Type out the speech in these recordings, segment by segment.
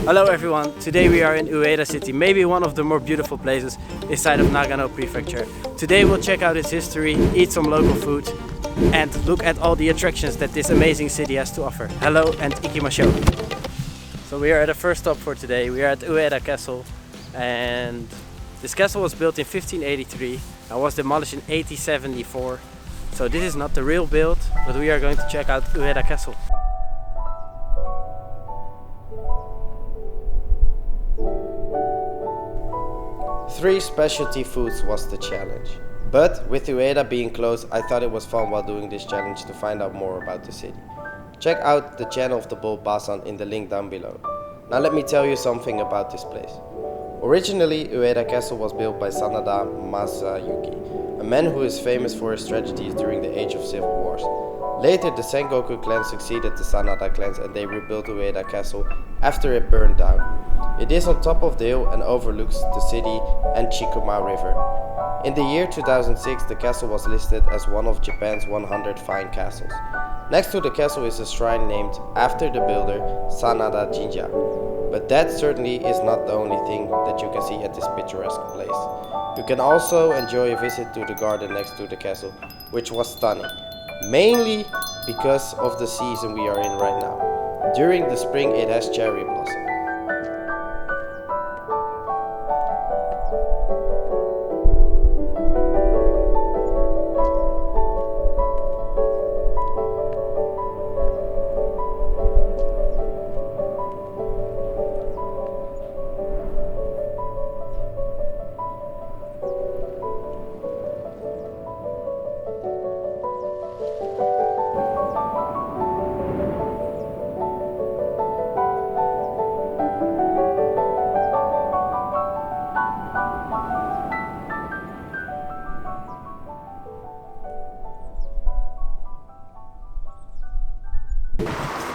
Hello everyone, today we are in Ueda city, maybe one of the more beautiful places inside of Nagano prefecture. Today we'll check out its history, eat some local food and look at all the attractions that this amazing city has to offer. Hello and ikimasho! So we are at the first stop for today. We are at Ueda Castle, and this castle was built in 1583 and was demolished in 1874. So this is not the real build, but we are going to check out Ueda Castle. Three specialty foods was the challenge. But with Ueda being closed, I thought it was fun while doing this challenge to find out more about the city. Check out the channel of the bull Basan in the link down below. Now let me tell you something about this place. Originally, Ueda Castle was built by Sanada Masayuki, a man who is famous for his strategies during the age of civil wars. Later, the Sengoku clan succeeded the Sanada clans and they rebuilt Ueda Castle after it burned down. It is on top of the hill and overlooks the city and Chikuma River. In the year 2006, the castle was listed as one of Japan's 100 fine castles. Next to the castle is a shrine named after the builder, Sanada Jinja. But that certainly is not the only thing that you can see at this picturesque place. You can also enjoy a visit to the garden next to the castle, which was stunning. Mainly because of the season we are in right now. During the spring it has cherry blossom.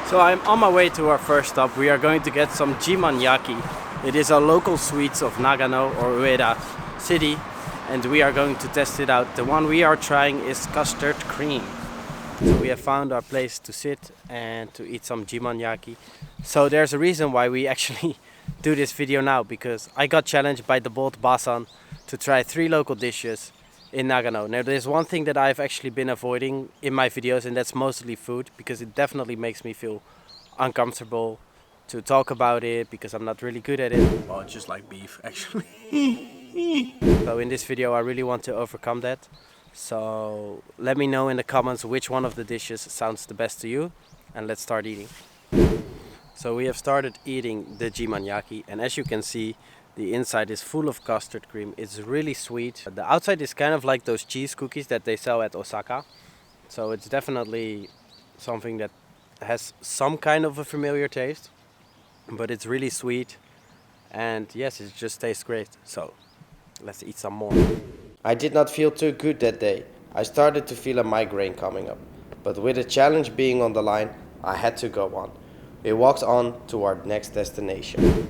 So I'm on my way to our first stop. We are going to get some Jimanyaki. It is a local sweets of Nagano or Ueda city, and we are going to test it out. The one we are trying is custard cream. So we have found our place to sit and to eat some Jimanyaki. So there's a reason why we actually do this video now, because I got challenged by the bold Basan to try 3 local dishes in Nagano. Now there's one thing that I've actually been avoiding in my videos, and that's mostly food, because it definitely makes me feel uncomfortable to talk about it because I'm not really good at it. Well, it's just like beef, actually. So in this video I really want to overcome that. So let me know in the comments which one of the dishes sounds the best to you, and let's start eating. So we have started eating the Jimanyaki, and as you can see, the inside is full of custard cream. It's really sweet. The outside is kind of like those cheese cookies that they sell at Osaka. So it's definitely something that has some kind of a familiar taste, but it's really sweet. And yes, it just tastes great. So let's eat some more. I did not feel too good that day. I started to feel a migraine coming up. But with a challenge being on the line, I had to go on. We walked on to our next destination.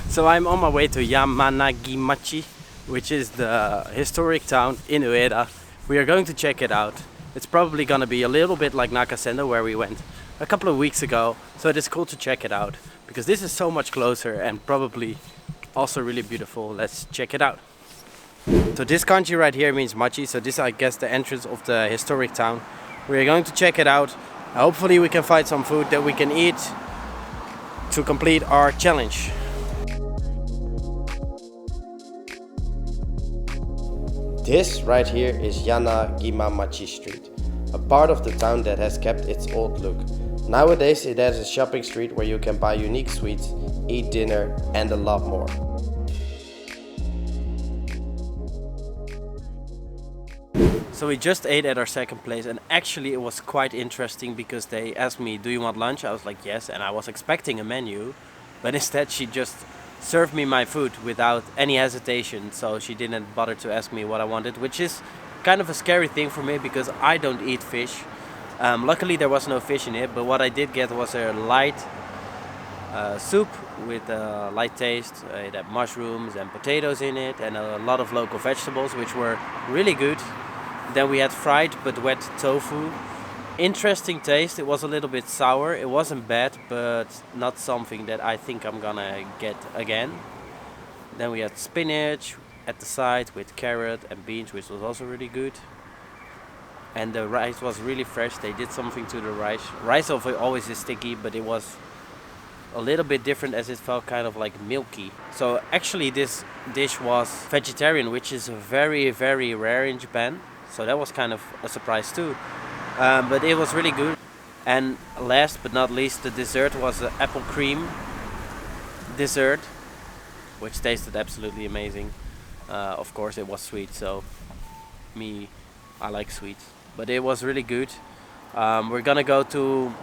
So I'm on my way to Yamanagimachi, which is the historic town in Ueda. We are going to check it out. It's probably gonna be a little bit like Nakasendo, where we went a couple of weeks ago. So it is cool to check it out, because this is so much closer and probably also really beautiful. Let's check it out. So this kanji right here means machi, so this is, I guess, the entrance of the historic town. We are going to check it out. Hopefully we can find some food that we can eat to complete our challenge. This right here is Yanagimamachi Street, a part of the town that has kept its old look. Nowadays it has a shopping street where you can buy unique sweets, eat dinner and a lot more. So we just ate at our second place, and actually it was quite interesting because they asked me, do you want lunch? I was like yes, and I was expecting a menu, but instead she just served me my food without any hesitation. So she didn't bother to ask me what I wanted, which is kind of a scary thing for me because I don't eat fish. Luckily there was no fish in it, but what I did get was a light soup with a light taste. It had mushrooms and potatoes in it and a lot of local vegetables, which were really good. Then we had fried but wet tofu Interesting taste. It was a little bit sour. It wasn't bad, but not something that I think I'm gonna get again. Then we had spinach at the side with carrot and beans, which was also really good. And the rice was really fresh. They did something to the rice. Rice always is sticky, but it was a little bit different as it felt kind of like milky. So actually this dish was vegetarian, which is very, very rare in Japan. So that was kind of a surprise too. But it was really good. And last but not least, the dessert was an apple cream dessert, which tasted absolutely amazing. Of course it was sweet, so I like sweets. But it was really good. We're gonna go to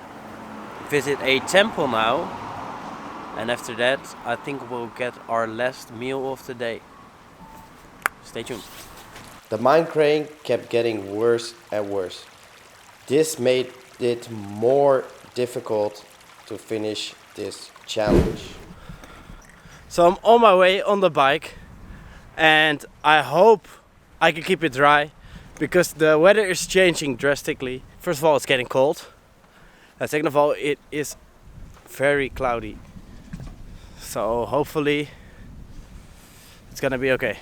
visit a temple now. And after that, I think we'll get our last meal of the day. Stay tuned. The mind crane kept getting worse and worse. This made it more difficult to finish this challenge. So I'm on my way on the bike, and I hope I can keep it dry because the weather is changing drastically. First of all, it's getting cold. And second of all, it is very cloudy. So hopefully it's gonna be okay.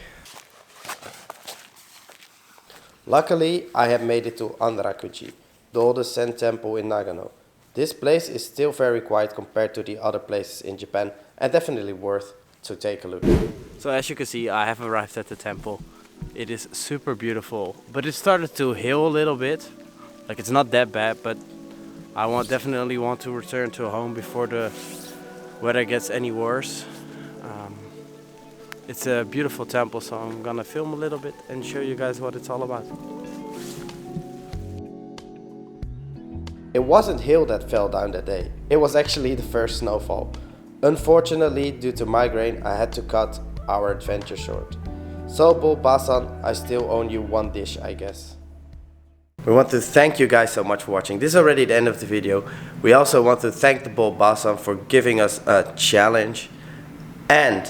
Luckily, I have made it to Anrakuji, the oldest Zen temple in Nagano. This place is still very quiet compared to the other places in Japan and definitely worth to take a look. So as you can see, I have arrived at the temple. It is super beautiful, but it started to hail a little bit. Like, it's not that bad, but I definitely want to return to home before the weather gets any worse. It's a beautiful temple, so I'm gonna film a little bit and show you guys what it's all about. It wasn't hail that fell down that day. It was actually the first snowfall. Unfortunately, due to migraine, I had to cut our adventure short. So, Bull Basan, I still owe you one dish, I guess. We want to thank you guys so much for watching. This is already the end of the video. We also want to thank the Bull Basan for giving us a challenge. And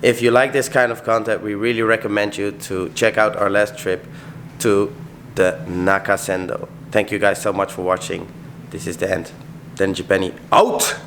if you like this kind of content, we really recommend you to check out our last trip to the Nakasendo. Thank you guys so much for watching. This is the end. Then Japani out!